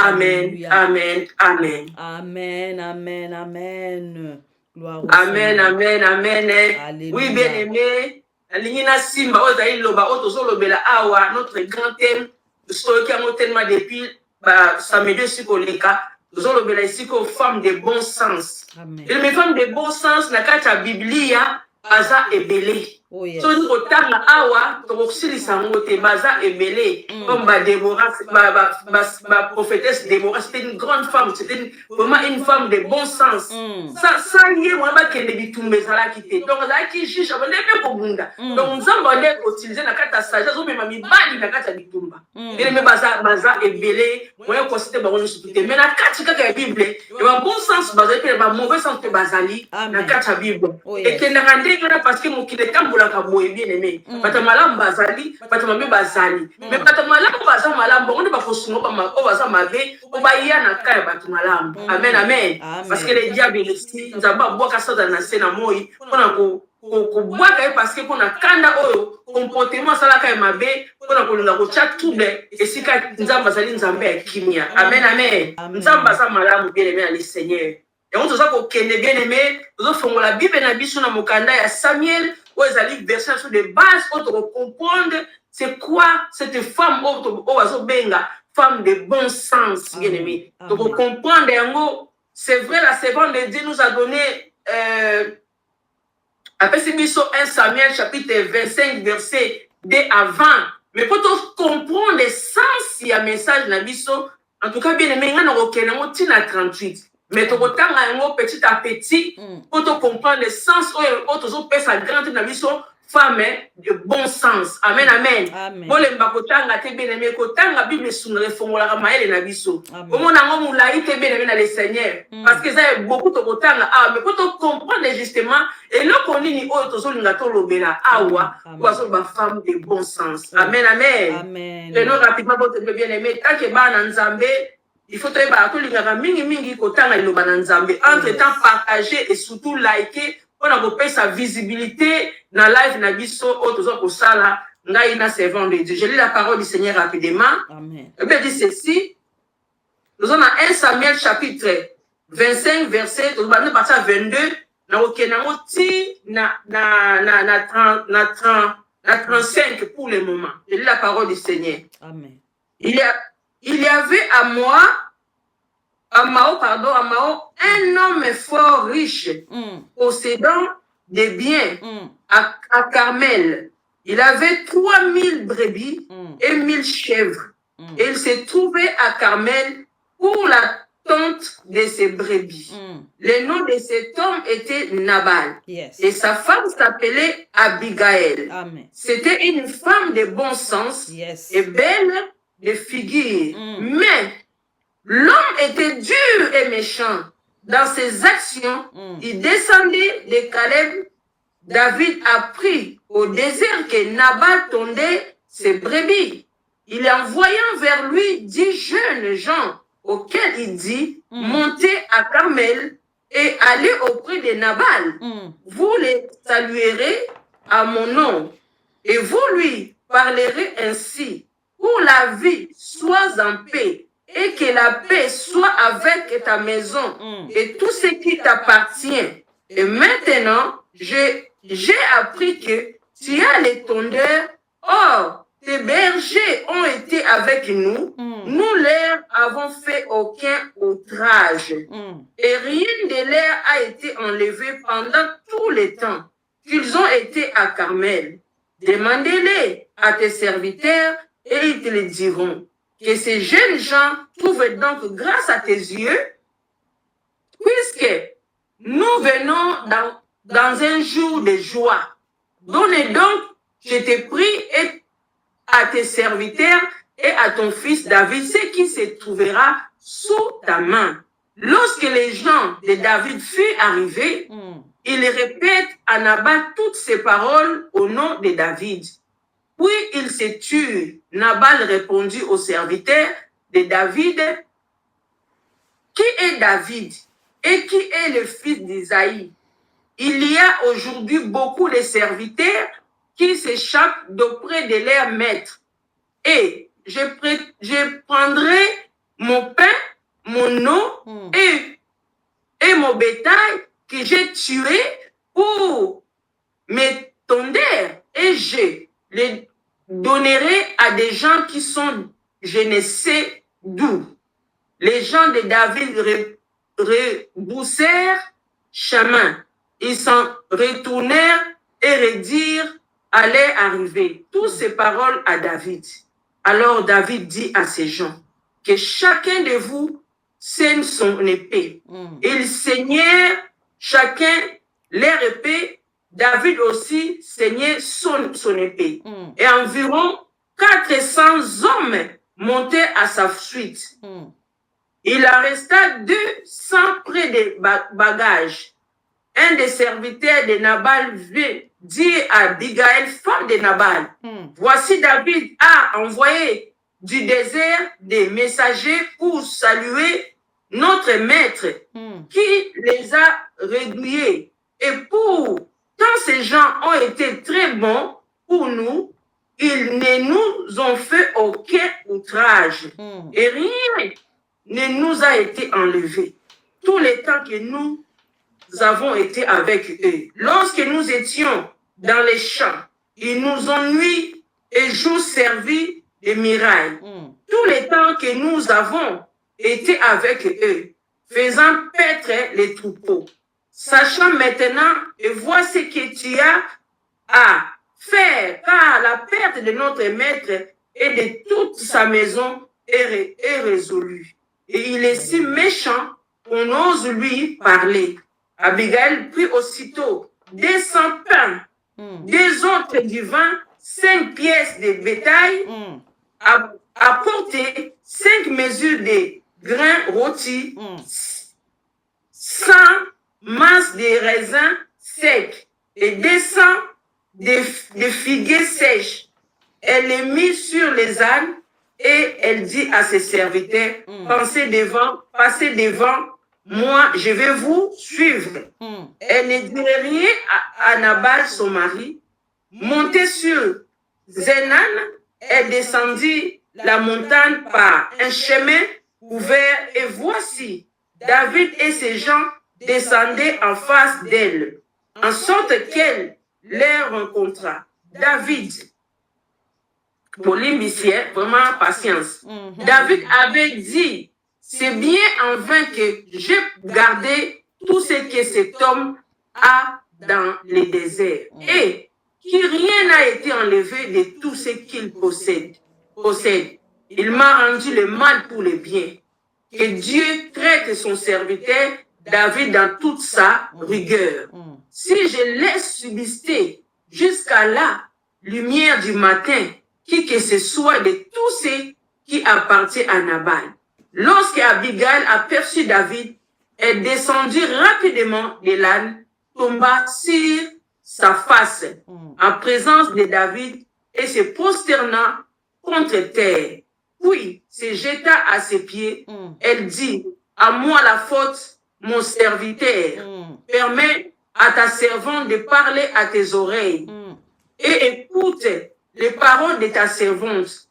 Amen, Alléluia. amen, amen. Amen, amen, amen. Gloire au Amen, Seigneur. amen, amen. Alléluia. Oui, bien aimé. Alingina Simba, Ozaï Loba, Otozo Lobela Awa, notre grand thème, ce qui a tellement depuis samedi Sikoleka, Ozo Lobela ici qu'aux femmes de bon sens. Amen. Et les femmes de bon sens, na kata Biblia, baza ebele. Oh yes. So nous otanga awa, tokosilisa ngo te baza ebele. Comme Déborah, prophétesse Déborah, c'était une grande femme, c'était vraiment une femme de bon sens. Ça y est, moi, qui est bitumbe zala kité. Donc là qui juge, on est pas bunda. Donc nous avons utilisé la carte sagesse, on même mibali na carte bitumba. Et mais baza ebele, moi considère ba on surtout. Mais la carte ka Bible, et ba bon sens baza et ba mauvais sens te bazali na carte Bible. Et que na rendre parce que mon kile tambola ka boye bien aimé. Bata malam bazali, bata mabe bazali. Mais bata malam baza malam, on ne va pas sungo ba o baza mabe, o ba ya na ka bata malam. Amen, amen. Parce que les diables ici, nous avons boire ça dans la scène à moi, on a boire parce que pour na kanda oyo comportement ça la ka mabe, on a ko la ko chat tout bien et si ka nzamba zali nzambe kimia. Amen, amen. Nzamba za malam bien aimé le Seigneur. Et on doit qu'on kende bien aimé, nous avons la Bible na biso na mokanda ya Samuel, où ils allaient verser sur des bases pour comprendre c'est quoi cette femme benga, femme de bon sens, bien aimé. Donc pour comprendre yango, c'est vrai la servante de Dieu nous a donné après c'est biso 1 Samuel chapitre 25 verset 2 à 20. Mais pour comprendre le sens il y a message na biso, en tout cas bien aimé ngana kokena ngo tina 38. Mais tu regardes petit à petit pour te comprendre le sens où tu as sa grande femme de bon sens. Amen, amen. Bon, les bakotanga te bien aimé, kotanga Bible sous le fongola maël na biso. Comment on a moulaï te bien aimé dans le Seigneur. Parce que ça a beaucoup de kotanga. Ah, mais pour te comprendre justement, et là qu'on dit ni autre chose, nous avons l'obéla. Ah, ou à ma femme de bon sens. Amen, amen. Amen. Et nous rapidement pour te bien aimé, tant que ba nanzambe. Il faut que mingi kotanga iloba na nzambe. Entre-temps, partager et surtout liker pour avoir sa visibilité dans live na biso otozo ko sala ngai na servant de Dieu. Je lis la parole du Seigneur rapidement. Amen. Et bien dit ceci. Nous sommes dans 1 Samuel chapitre 25 verset nous allons partir à 22 na okenango ti na 35 pour le moment. Je lis la parole du Seigneur. Amen. Il y avait à Mao, un homme fort riche, possédant des biens à Carmel. Il avait 3000 brebis et 1000 chèvres. Et il s'est trouvé à Carmel pour la tente de ses brebis. Le nom de cet homme était Nabal. Et sa femme s'appelait Abigail. C'était une femme de bon sens et belle de figure. Mais l'homme était dur et méchant. Dans ses actions, il descendait de Caleb. David apprit au désert que Nabal tondait ses brebis. Il envoyant vers lui 10 jeunes gens auxquels il dit, montez à Carmel et allez auprès de Nabal. Vous les saluerez à mon nom et vous lui parlerez ainsi. Pour la vie, sois en paix, et que la paix soit avec ta maison et tout ce qui t'appartient. Et maintenant, j'ai appris que tu as les tondeurs. Or, tes bergers ont été avec nous. Nous leur avons fait aucun outrage. Et rien de leur a été enlevé pendant tout le temps qu'ils ont été à Carmel. Demandez-les à tes serviteurs et ils te le diront. Que ces jeunes gens trouvent donc grâce à tes yeux, puisque nous venons dans un jour de joie. Donne donc, je te prie, et à tes serviteurs et à ton fils David, ce qui se trouvera sous ta main. Lorsque les gens de David furent arrivés, ils répètent à Nabal toutes ces paroles au nom de David. Puis il se tue. Nabal répondit au serviteur de David, qui est David et qui est le fils d'Isaïe? Il y a aujourd'hui beaucoup de serviteurs qui s'échappent d'auprès de leur maître. Et je prendrai mon pain, mon eau et mon bétail que j'ai tué pour mes tondeurs, et je les donnerai à des gens qui sont je ne sais d'où. Les gens de David rebroussèrent chemin. Ils s'en retournèrent et redirent allait arriver. Toutes ces paroles à David. Alors David dit à ses gens que chacun de vous saigne son épée. Ils saignèrent chacun leur épée. David aussi saignait son épée. Et environ 400 hommes montaient à sa suite. Il en resta 200 près des bagages. Un des serviteurs de Nabal dit à Abigail, femme de Nabal, voici David a envoyé du désert des messagers pour saluer notre maître qui les a réduits. Et quand ces gens ont été très bons pour nous, ils ne nous ont fait aucun outrage. Et rien ne nous a été enlevé. Tout le temps que nous avons été avec eux. Lorsque nous étions dans les champs, ils nous ont nuit et nous servi de mirailles. Tout le temps que nous avons été avec eux, faisant paître les troupeaux. Sachant maintenant et vois ce que tu as à faire, car la perte de notre maître et de toute sa maison est résolue. Et il est si méchant qu'on ose lui parler. Abigail prit aussitôt 200 pains, 2 autres du vin, 5 pièces de bétail, apporté 5 mesures de grains rôtis, 100 masses de raisins secs et 200 de figuiers sèches. Elle les mit sur les ânes et elle dit à ses serviteurs, passez devant moi, je vais vous suivre. Elle ne dirait rien à Nabal, son mari. Montée sur Zénan, elle descendit la montagne par un chemin ouvert et voici, David et ses gens descendaient en face d'elle, en sorte qu'elle les rencontra. David, Pauline Bissière, vraiment patience. David avait dit, c'est bien en vain que j'ai gardé tout ce que cet homme a dans les déserts et que rien n'a été enlevé de tout ce qu'il possède. Il m'a rendu le mal pour le bien. Que Dieu traite son serviteur David dans toute sa rigueur. Si je laisse subsister jusqu'à la lumière du matin, qui que ce soit de tout ce qui appartient à Nabal. Lorsque Abigail aperçut David, elle descendit rapidement de l'âne, tomba sur sa face en présence de David et se prosterna contre terre. Puis se jeta à ses pieds. Elle dit, à moi la faute, mon serviteur. Permets à ta servante de parler à tes oreilles et écoute les paroles de ta servante.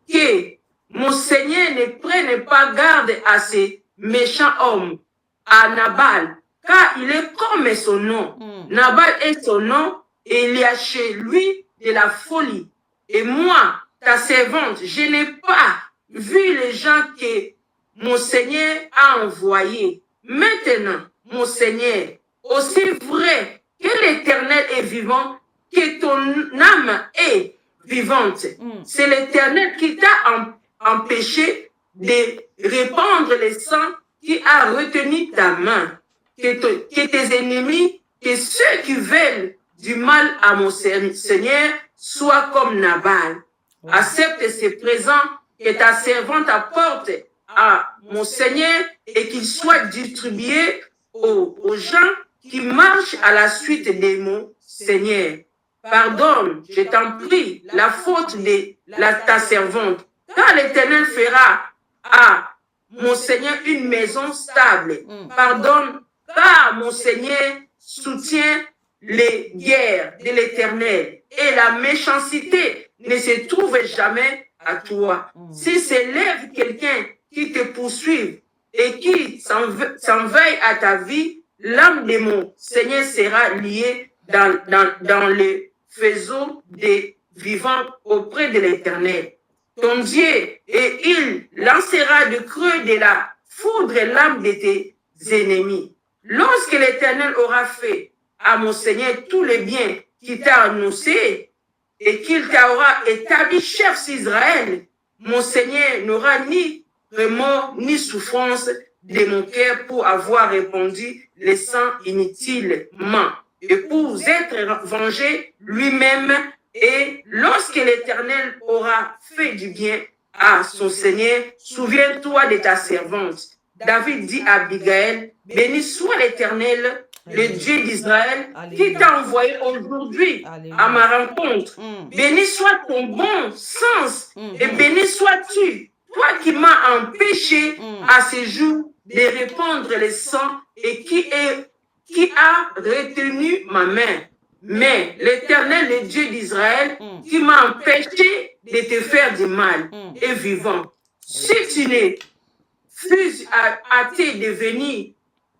Que mon Seigneur ne prenne pas garde à ces méchants hommes, à Nabal, car il est comme son nom. Nabal est son nom et il y a chez lui de la folie. Et moi, ta servante, je n'ai pas vu les gens que mon Seigneur a envoyés. Maintenant, mon Seigneur, aussi vrai que l'Éternel est vivant, que ton âme est vivante. C'est l'Éternel qui t'a empêché de répandre le sang qui a retenu ta main. Que tes ennemis, que ceux qui veulent du mal à mon Seigneur soient comme Nabal. Accepte ces présents que ta servante apporte à mon Seigneur et qu'ils soient distribués aux gens qui marchent à la suite de mon Seigneur. Pardonne, je t'en prie, la faute de ta servante, car l'Éternel fera à mon Seigneur une maison stable. Pardonne, car mon Seigneur soutient les guerres de l'Éternel et la méchanceté ne se trouve jamais à toi. Si s'élève quelqu'un qui te poursuivent et qui s'en veillent à ta vie, l'âme de mon Seigneur sera liée dans les faisceaux des vivants auprès de l'Éternel, ton Dieu, et il lancera de creux de la foudre l'âme de tes ennemis. Lorsque l'Éternel aura fait à mon Seigneur tous les biens qu'il t'a annoncés et qu'il t'aura établi chef d'Israël, mon Seigneur n'aura ni remords ni souffrance de mon cœur pour avoir répandu les sangs inutilement et pour être vengé lui-même. Et lorsque l'Éternel aura fait du bien à son Seigneur, souviens-toi de ta servante. David dit à Abigail, béni soit l'Éternel, le Dieu d'Israël, qui t'a envoyé aujourd'hui à ma rencontre. Béni soit ton bon sens et béni sois-tu, toi qui m'as empêché à ce jour de répandre le sang et qui a retenu ma main. Mais l'Éternel, le Dieu d'Israël, qui m'a empêché de te faire du mal, est vivant. Si tu ne fus hâté de venir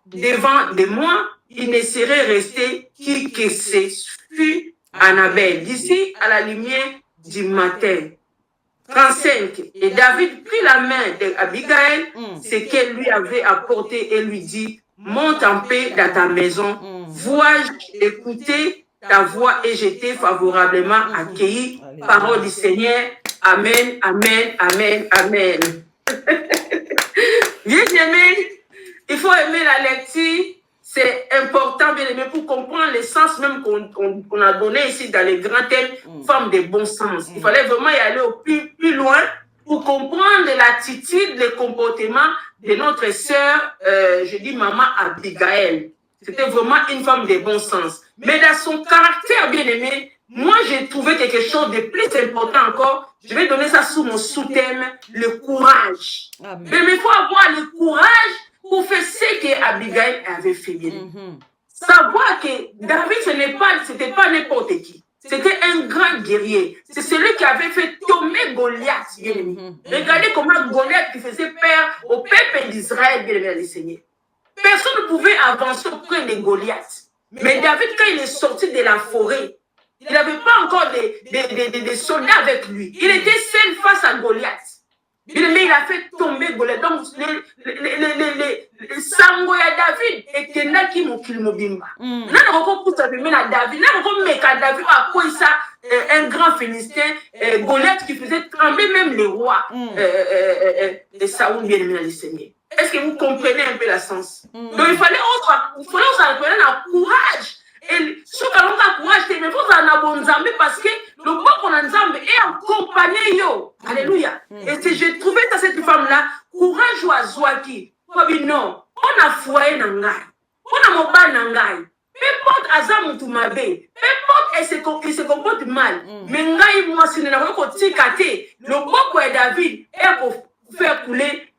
devant de moi, il ne serait resté qui que ce fût Annabelle, d'ici à la lumière du matin. 35. Et David prit la main d'Abigail, ce qu'elle lui avait apporté, et lui dit, monte en paix dans ta maison. Vois-je écouter ta voix et j'étais favorablement accueilli. Parole du Seigneur. Amen, amen, amen, amen. Bien aimé, il faut aimer la lecture. C'est important, bien aimé, pour comprendre le sens même qu'on a donné ici dans les grands thèmes, femmes de bon sens. Il fallait vraiment y aller au plus loin pour comprendre l'attitude, le comportement de notre sœur, je dis maman Abigail. C'était vraiment une femme de bon sens. Mais dans son caractère, bien aimé, moi j'ai trouvé quelque chose de plus important encore. Je vais donner ça sous mon sous-thème, le courage. Amen. Mais il faut avoir le courage pour faire ce que Abigail avait fait. Bien. Savoir que David, c'était pas n'importe qui. C'était un grand guerrier. C'est celui qui avait fait tomber Goliath. Bien aimé. Regardez comment Goliath qui faisait peur au peuple d'Israël, bien aimé, le Seigneur. Personne ne pouvait avancer auprès de Goliath. Mais David, quand il est sorti de la forêt, il n'avait pas encore des soldats avec lui. Il était seul face à Goliath. Mais il a fait tomber Goliath. Donc, le sango ya David était là qui m'a mobimba. Là, on recommence à David. Là, on recommence à David à quoi ça, un grand Philistin, Goliath qui faisait trembler même les rois de Saoul, bien aimé le Seigneur. Est-ce que vous comprenez un peu la sens? Donc, il fallait aussi apprendre le courage. Et ce qu'on a courage, c'est qu'il faut en bon Nzambe parce que le bon qu'on a Nzambe est accompagné. Alléluia. Et j'ai trouvé cette femme-là, courage ou azwaki. Non, on a foyer nangai. On a mobile nangai. Peu importe Azam ou Mabe, peu importe il se comporte mal. Mais ngai, moi, si nous n'avons pas ticate, le bon qu'on est David est pour faire couler.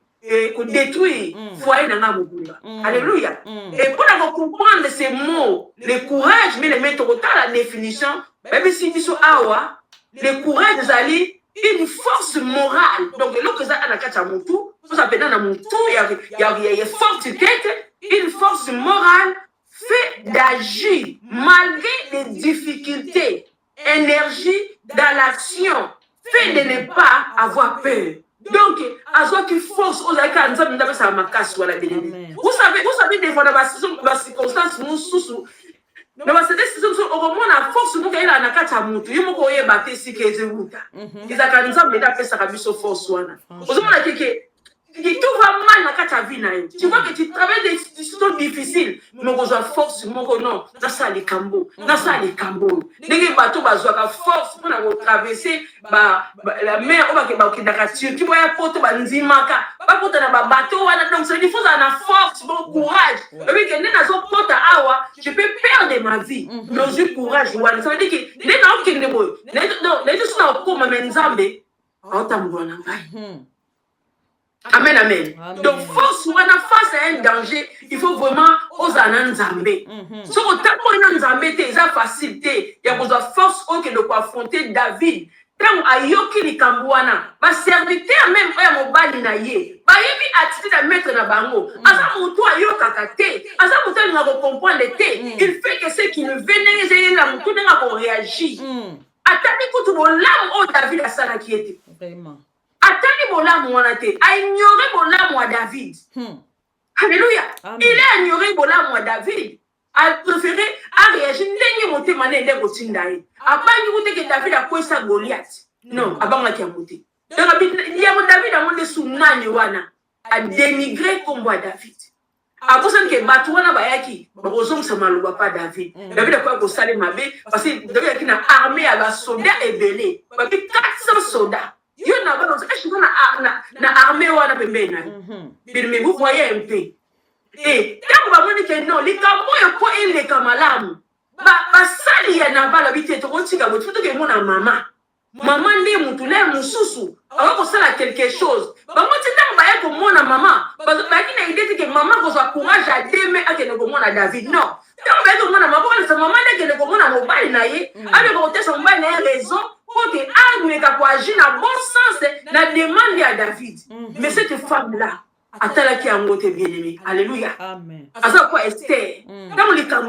Pour détruire foyer dans la mobile. Alléluia. Et pour comprendre ces mots, le courage, mais les mettre autant la définition, même si tu sois awa, le courage c'est une force morale. Donc, lorsque ça a la carte à mon tour, vous appelez dans mon tour, il y a une forte tête, une force morale fait d'agir malgré les difficultés, énergie dans l'action, fait de ne pas avoir peur. Donc, à ce qui force aux accords, vous savez, des fois, dans la circonstance, nous sous. Dans la circonstance, au moment où la force, nous avons la carte à monter, nous avons battu si que je vous dis. Ils ont dit, mais d'après ça, ça force. Au moment où tout va mal dans ta vie, tu vois que tu travailles des situations difficiles, mais on a force, non, dans ça les cambo, dans ça les cambo. Les bateaux, la force pour traverser la mer, on va que la tu vois, porte nzimaka, pas porte na bateau, donc c'est il faut la force, bon courage. Avec que dans son porte awa, je peux perdre ma vie, mais j'ai courage. Ça veut dire que les gens qui ne boy, les gens sont comme Nzambe, on t'envoie. Amen, amen. Donc, force ou face à un danger, il faut vraiment oser Nzambe. Si on tape Nzambe, c'est facilité. Il y a besoin de force que de affronter David. Tant ayoki likambo wana ba serviteur même oya mobali na ye bayebi attitude ya maître na bango aza mutu ayokaka te aza mutu alinga kocomprendre te il fait que ce qu'il veut ezeyela mutu ndenge akoréagir atali kutu bolamu oyo David asalaki ete atali bolamu wana te aignore bolamu wa David. Alléluia. Il a ignoré bolamu wa David. A préféré à réagir ndenge motema na ndenge kotinda ye abangi kute ke David akwesa Goliath non abangaki ya mote donc David amonde sunani wana a dénigré kombo ya David abosani ke bato wana bayaki bakozongisa maloba pa David David akoya kosala mabe parce que David aki na armée ya basoda ebele babi 400 soldats yo na bana eshiko na armée wana pembeni na mais vous voyez un peu. Tango bamoni ke non likambo oyo po eleka malamu basali ya na bala bite tokotika botu to ke mona mama nde mutu le mususu awa kosala quelque chose bamoti ntango baya komona mama baki na idée ke mama kozwa courage a deme akende komona David non ntango baya komona mama bokalesa mama nde akende komona mobali na ye abe kokotesa mobali na ye raison po ke ameka koagir na bon sens na demande ya David mais cette femme là atalaki yango te bien-aimé. Alléluia. Amen. Aza quoi Esther. Dans les camps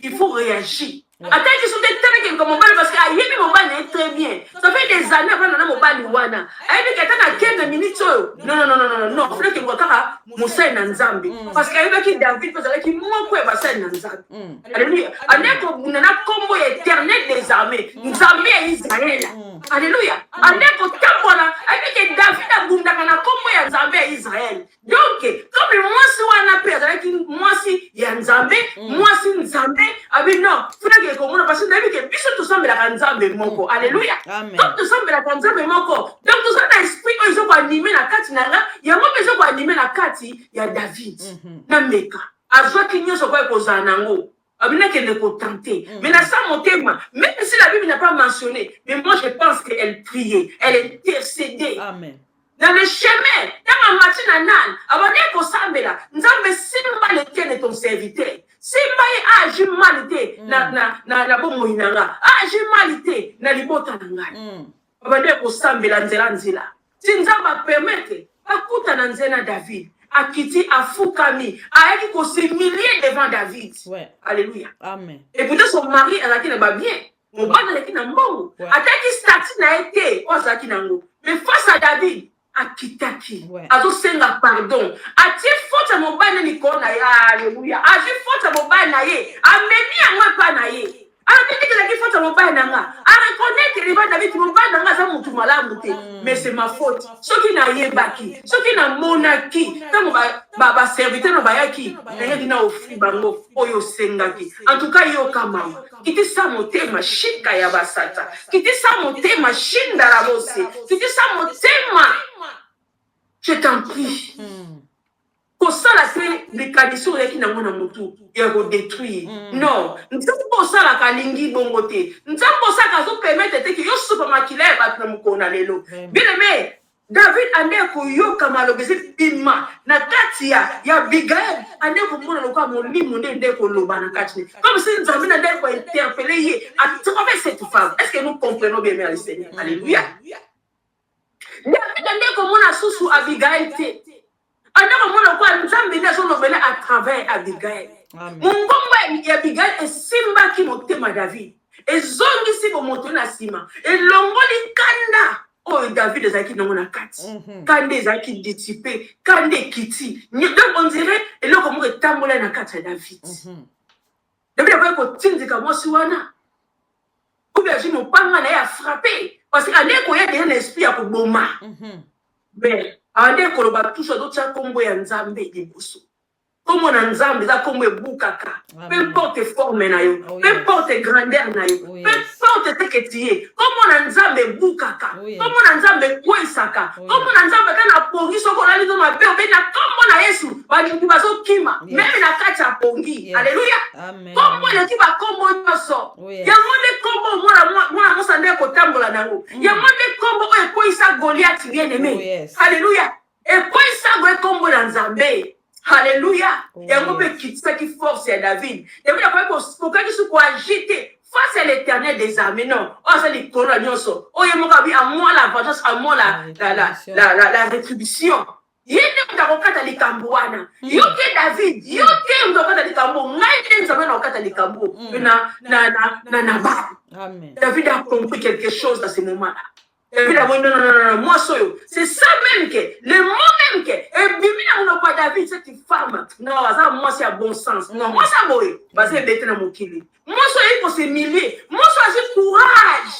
il faut réagir. Attends qu'ils sont très bien comme mon bal parce que ayebi mon bal est très bien. Ça fait des années avant na mon bal wana. Ayebi ketana 15 minutes. Non, faut que moi kaka Moussa na Nzambe parce que ayebi ki David parce que moko e basa na Nzambe. Alléluia. Aneko nana combo éternel des armées. Nzambe ya Israël. Alléluia. Aneko tambona ayebi que David abundaka na combo ya Nzambe ya Israël. Donc comme moi si wana pe avec moi si ya Nzambe, moi si Nzambe, abi non, faut que komona parce que David que biso tout semble la Nzambe moko. Alléluia. Donc tout semble la Nzambe moko. Donc tout ça dans esprit ils ont animé la kati na nga, ya mo beso ko animer la kati ya David. Na meka. Azwa kinyo so kwa kozana nango. Abina kende ko tenter. Mais na sa motema, même si la Bible n'a pas mentionné, mais moi je pense qu'elle priait, elle intercédait. Amen. Dans le chemin, dans ma matin nan, abone ko sambela, Nzambe simba le ken ton serviteur. Simba ye agi malite na bomo inanga. Agi malite na libota nanga. Abone ko sambela nzela. Si Nzamba permettre, akuta na nzela David. Akiti afukami, ayaki ko s'humilier devant David. Ouais. Alléluia. Amen. Et pourtant son mari elle na ba bien. Mon bana le kina mbongo. Ataki statut na été, ozaki nango. Mais face à David, akitaki. Azo senga pardon. Ati faute mon bana ni kona ya alléluia. Ati faute mon bana ye. Amemi yango pa na ye. Faute mon bana nga. A reconnaître les David mon bana nga za mutu malamu te. Mais c'est ma faute. Ce qui n'a yebaki, ce qui n'a monaki, tant ba serviteur no bayaki, na dina ofri bango oyo sengaki. En tout cas yo kama. Kiti sa motema shika ya basata. Kiti sa motema shinda la bose. Kiti sa motema. Je t'en prie. Kosala te mécanisme yaki na mona mutu ya ko détruire. Non, nzambo sala kalingi bongo te. Nzambo saka zo permettre te ki yo super makila ba na mukona lelo. Bien aimé, David ande ko yoka malobezi bima na kati ya Abigail ande ko mona lokwa molimo nde ko loba na kati. Comme si Nzambe na nde ko interpeller ye à travers cette femme. Est-ce que nous comprenons bien le Seigneur? Alléluia. David ande ko mona susu Abigail te. Alors, moi, le Nzambe na son obéle à travers Abigail. Mon combat ya Abigail est simba qui monte ma David. Et zongi si bon monte na sima. Et longoli kanda. Oh David ezaki na mona kati. Kande ezaki ditipé, kande kiti. Donc on dirait et là comme retambola na kati David. David a ko tindika mo siwana. Ou bien j'ai mon panga na ya frappé parce que ane ko ya de l'esprit a ko boma. Mais ande ko ba tout ça d'autres kombo ya Nzambe liboso. Comme na Nzambe za kombo ebukaka. Peu importe forme na yo, peu importe grandeur na yo, peu importe ce que tu es. Comme na Nzambe bukaka. Comme na Nzambe kwesaka. Comme na Nzambe kana pongi soko la lizo mabe obena comme na Yesu balingi bazo kima. Même na kati ya pongi. Alléluia. Amen. Comme le ki ba kombo nyoso. Ya monde kombo mwana mosande ko tambola nango. Ya monde kombo ko isa Goliath bien aimé. Alléluia. Et quoi ça va kombo na Nzambe? Alléluia. Et on peut quitter qui force à David. David a pas pour qu'il soit agité face à l'Éternel des armées. Non. Oh, c'est les coloniaux. Oh, il y a à moi la vengeance, à moi la rétribution. Yende mtakokata likambuana. Yoke David, yoke mtakokata likambu. Ngai nzambe nakokata likambu. Na ba. Amen. David a compris quelque chose dans ce moment-là. David a dit non, moi soyo. C'est ça même que, le mot même que, et Bibi n'a pas David, cette femme. Non, ça, moi c'est à bon sens. Non, moi ça boy. Parce que bête na mokili. Moi soyo il faut se milier. Moi soyo j'ai courage.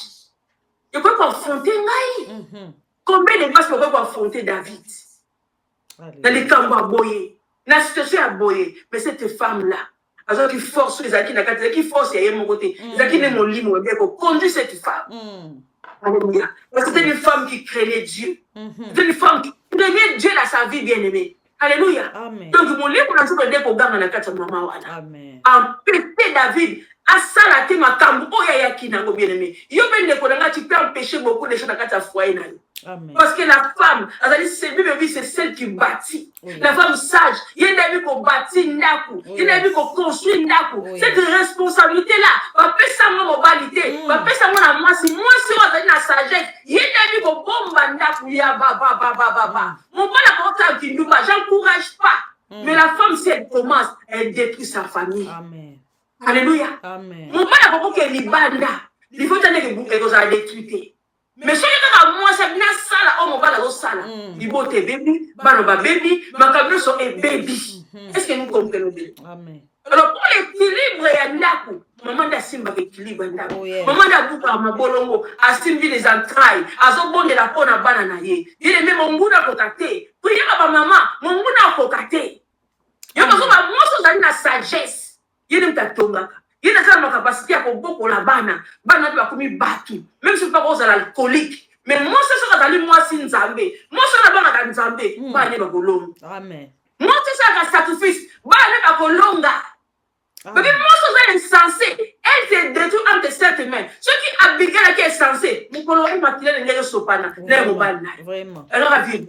Je peux confronter Ngai. Combien de fois je peux confronter David? Dans les camps à boyer, dans la situation à boyer, mais cette femme-là, alors qui force les acquis, qui force à mon côté, les acquis de mon lit, pour conduire cette femme. Alléluia. Parce que c'était une femme qui craignait Dieu. C'était une femme qui craignait Dieu dans sa vie bien-aimée. Alléluia. Donc, mon livre, on a toujours aidé pour gagner la carte de maman. Empêcher David. Asalate makambo oya qui n'a bien aimé. Yo ben de tu peux empêcher beaucoup de choses dans ta foyer. Parce que la femme, c'est celle qui bâtit. La femme sage, il y a une vie qu'on bâtit ndaku, il y a une vie qu'on construit ndaku. Cette responsabilité-là, va pas ça mon moralité, va pas ça mon amour, si moi si on a la sagesse, il y a une vie qu'on bombe ndaku, ya ba. Mon pas la porte qui nous va, j'encourage pas. Mais la femme, si elle commence, elle détruit sa famille. Amen. Alléluia. Amen. Mon père a beaucoup de libanda. Il faut tenir que vous avez détruit. Mais si vous avez moi, c'est bien ça là. Oh, mon père a ça là. Il faut te baby, banoba baby, ma cabine sont un baby. Est-ce que nous comprenons bien? Amen. Alors pour l'équilibre, il y a ndaku. Maman da simba l'équilibre ndaku. Maman da buka ma bolongo. Asimbi les entrailles. Azobon de la peau na banana ye. Il est même mon goût à cocaté. Puis il y a ma maman, mon goût à cocaté. Il y a ma moi, na sagesse. Il y a une capacité à beaucoup la bana doit commis battu même si pas aux alcoolique mais moi c'est ça que moi si nzambe moi ça la bana nzambe ba ne ba kolonga amen moi c'est ça que sacrifice ba ne ba kolonga mais moi c'est insensé elle te détruit entre ses mains ceux qui Abigail qui est censé mon kolonga matinée ne sopana ne mo bana vraiment alors à vivre.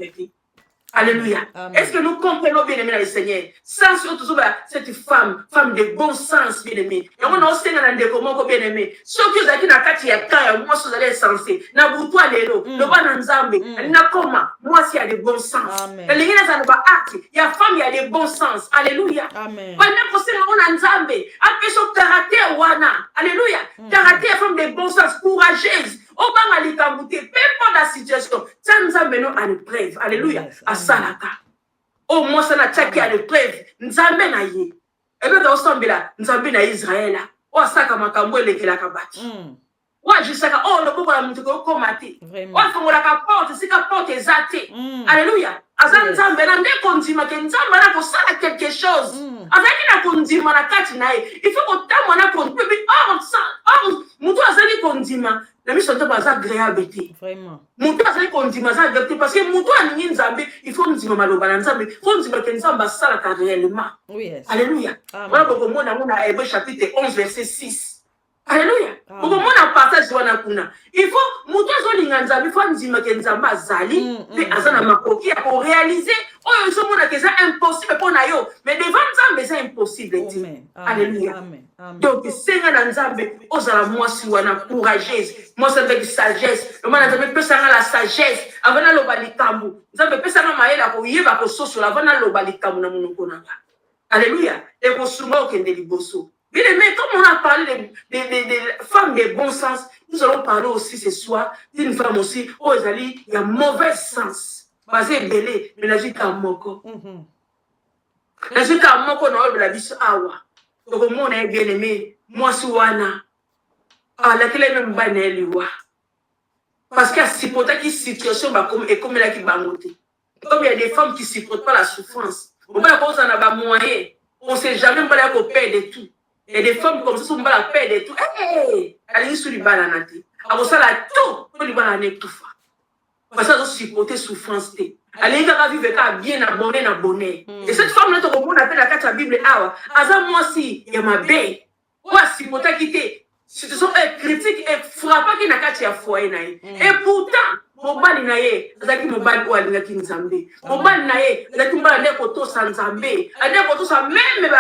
Alléluia. Est-ce que nous comprenons bien aimé le Seigneur? Sans surtout cette femme de bon sens, bien aimé. Et on a aussi un décommon bien aimé. Ceux qui ont dit na kati ya kaya, moi je suis censé. Na boutoua lelo, le ban nzambe, na koma, moi si y a de bon sens. Et les gens ne pas acte. Il y a femme, il y a de bon sens. Alléluia. Amen. Pendant que c'est on nzambe, après son caractère wana. Alléluia. Caractère femme de bon sens, courageuse. Au bas à l'ikambouté, peu importe la situation, ça nous amène à l'épreuve. Alléluia. À Salaka. Au moins, ça n'a tchaki à l'épreuve. Nous amène à y. Et bien, dans ce temps-là, nous amène à Israël. Oh, ça, comme un cambo, il est là, kabati. Ouais, je sais que, oh, le beau, la montée, comme maté. Oh, comme la porte, c'est la porte est zatée. Alléluia. Azan Nzambe, na ndeko kondima ke Nzambe na kosala quelque chose. Azaki na kondima na kati na ye. Il faut que tamwa na kondima. Or, mutu azali kondima. La mission de base agréable. Vraiment. Mutu azali kondima agréable parce que mutu aningi Nzambe, il faut ndima maloba na Nzambe. Il faut ndima ke Nzambe asala ka réellement. Oui. Alléluia. Voilà pourquoi moi na Hébreux chapitre 11 verset 6. Alléluia. Pourquoi moi na partage wana kuna. Il faut mutu azolinga Nzambe, il faut ndima ke Nzambe azali pe azana makoki pour réaliser oh yo somona que c'est impossible pour na yo mais devant Nzambe c'est impossible. Alléluia. Donc c'est na Nzambe ozala moi si wana courageuse. Moi c'est avec sagesse. Le mana Nzambe peut sanga la sagesse avant na loba likambu. Nzambe peut sanga maela ko yeba ko soso avant na loba likambu na monoko nanga. Alléluia. Et ko suma okende liboso. Bien aimé, comme on a parlé des femmes de bon sens, nous allons parler aussi ce soir d'une femme aussi, oh, il y a mauvais sens. Basé belé, mais la vie comme moko. La vie comme moko, non, la vie sur awa. Donc, mon bien aimé, moi, souana. Ah, la clé même banelle, wa. Parce qu'il y a si pour ta situation, et comme elle a qui bangote. Comme il y a des femmes qui ne supportent pas la souffrance. On va la cause en avoir moyen. On ne sait jamais pas qu'on perd tout. Et des femmes comme ça sont pas la paix de tout. Hey, allez sur les bananes. Avant ça, la tout, pour les bananes tout fa. Parce que ça, supporter souffrance. Allez, quand vivre bien abonné. Et cette femme-là, on appelle la carte de la Bible. Ah, moi si, il y a ma baie. Ouais, si pour ta quitter. Ce sont critiques et frappants qui n'a qu'à t'y affoyer. Et pourtant, mobali na ye azalaki mobali oyo alingaki nzambe mobali na ye azalaki mobali ande kotosa nzambe ande kotosa meme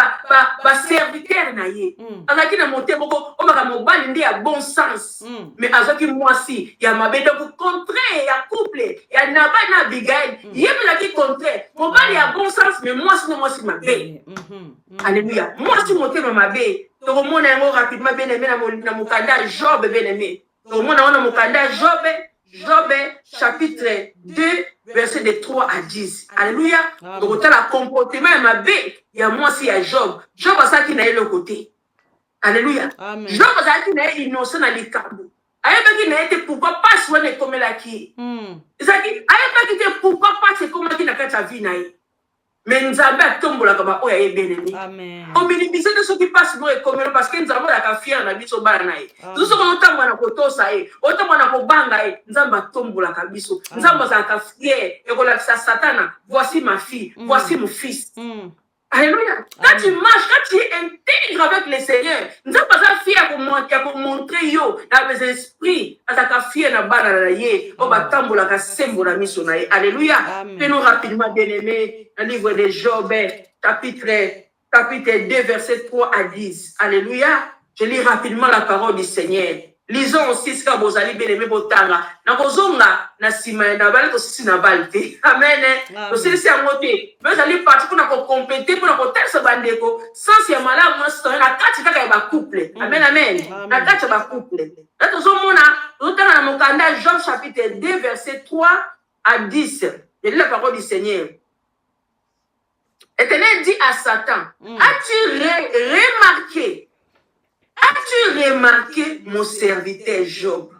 baservitere na ye azalaki na motema moko omaka mobali nde ya bon sens mais azalaki mwasi ya mabe donc contraire ya couple ya Nabal na Abigail ye mpe azalaki contraire mobali ya bon sens mais mwasi na mwasi mabe alléluia mwasi motema mabe tokomona yango rapidement bien aimé na mokanda Job bien aimé tokomona yango na mokanda Job chapitre 2 verset de 3 à 10 alléluia tokotala comportement ya mabe ya mwasi ya Job azalaki na ye le côté alléluia Job azalaki na ye innocent na likambo ayebaki na ye te pourquoi pasi wana ekomelaki ezalaki ayebaki te pourquoi pasi ekomaki na kati ya vie na ye mais nzambe atombolaka baoyo ayebeleli ominimise te soki mpasi moko ekomelo parce que nzambe alaka fiere na biso bana na ye soki otambola na kotosa ye otambola na kobanga ye nzambe atombolaka biso nzambe azalaka fiere ekolakisa satana voici ma fille voici mon fils alléluia quand tu marches quand tu intègres avec le Seigneur nzambe aza fiere ya komontre yo na mes esprits azalaka fiere na bana na ye oyo batambolaka sembo na miso na ye alléluia mpe rapidement bien aimé le livre de Job, chapitre 2, verset 3 à 10. Alléluia. Je lis rapidement la parole du Seigneur. Lisons aussi ce que vous allez bien aimer botanga. Na bozonga na sima na bale ko sisi na balte. Amen. To sisi ya moté. Mais allez partir pour na ko compléter pour na ko tesa bandeko. Sans ya malamu na sto na kati kaka ya ba couple. Amen amen. Na kati ba couple. Na to zomona totanga na mokanda Job chapitre 2 verset 3 à 10. Je lis la parole du Seigneur. L'Éternel dit à Satan, as-tu remarqué mon serviteur Job?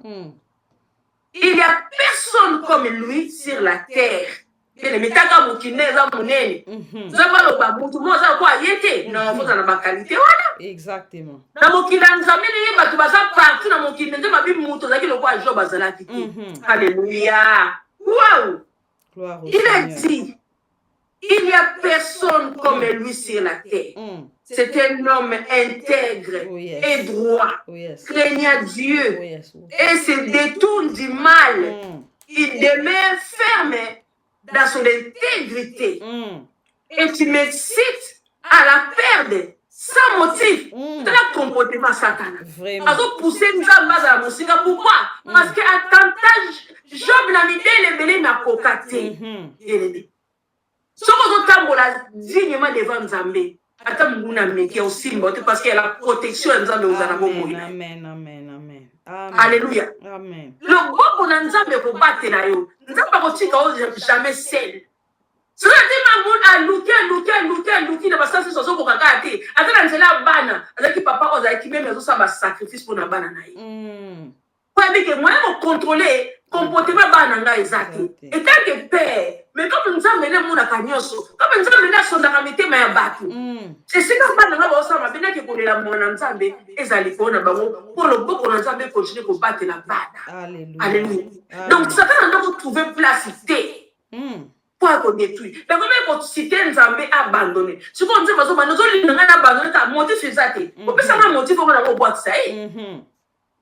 Il n'y a personne comme lui sur la terre. Exactement. Alléluia. Wow. Il a dit, il n'y a personne comme lui sur la terre. C'est un homme intègre et droit, craignant Dieu et se détourne du mal. Il demeure ferme dans son intégrité. Et tu m'excites à la perdre sans motif. C'est le comportement satanique. Alors pousser pourquoi? Parce qu'à tentage, Job n'a mis les belés n'a cocaté. Soko zotambola dignement devant Nzambe ata mungu na meki ya osimba parce qu'il y a la protection de Nzambe uzana bomoi. Amen. Alléluia. Amen. Le bobo na Nzambe ko batela yo. Nzambe ko tika o jamais seul. Cela dit ma luki na basasi soso ko kakati. Ata na nzela bana, azaki papa ozaki même azo sa ba sacrifice pour na bana na ye. Kwa bike moi ko contrôler comportement bana nga ezaki. Et tant que père mais comme nous avons mené mon akanyoso, comme nous avons mené son akamité ma batu. C'est ce que bana nga ba osama bina ke kolela mona Nzambe ezali kona bango pour le boko na Nzambe continuer ko battre la bana. Alléluia. Donc ça va nous trouver place ici. Pour qu'on détruit. Donc même quand citer Nzambe abandonné. Ce qu'on dit bazo banozo linga na abandonné ta motif c'est ça té. On peut ça motif on a boîte ça.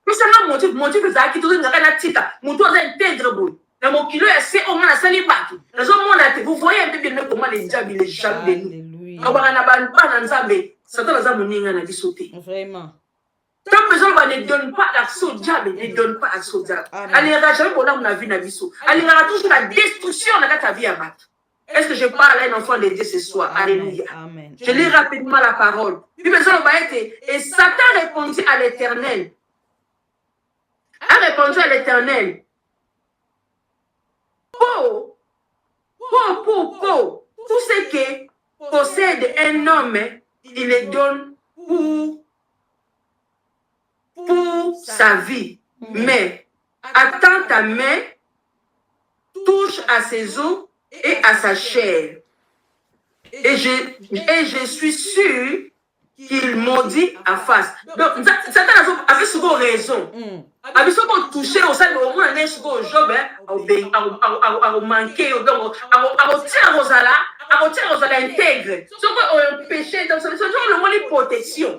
Mais ça motif ça qui tout ngaka na tika. Muto za intègre boy. Na mokilo ya se on a sali baki. Nazo mona te vous voyez un peu bien comment les diables les jaloux de nous. Kabana na bana Nzambe, Satan za moninga na bisoté. Vraiment. Tant que les gens ne donnent pas l'accès au diable, ne donnent pas l'accès au diable. Allez, jamais pour on a vu na biso. Allez, toujours la destruction dans ta vie à battre. Est-ce que je parle à un enfant de Dieu ce soir? Alléluia. Amen. Je lis rapidement la parole. Puis besoin va être et Satan répondit à l'Éternel. A répondu à l'Éternel. Tout ce que possède un homme, il le donne pour sa vie. Mais attends ta main, touche à ses os et à sa chair. Et je suis sûr qu'il maudit à face. Donc, Satan avait souvent raison. Avec ce qu'on touchait au sein de au moins un job, à manquer, à tirer aux ala intègre. Ce qu'on empêchait, donc c'est le mot de protection.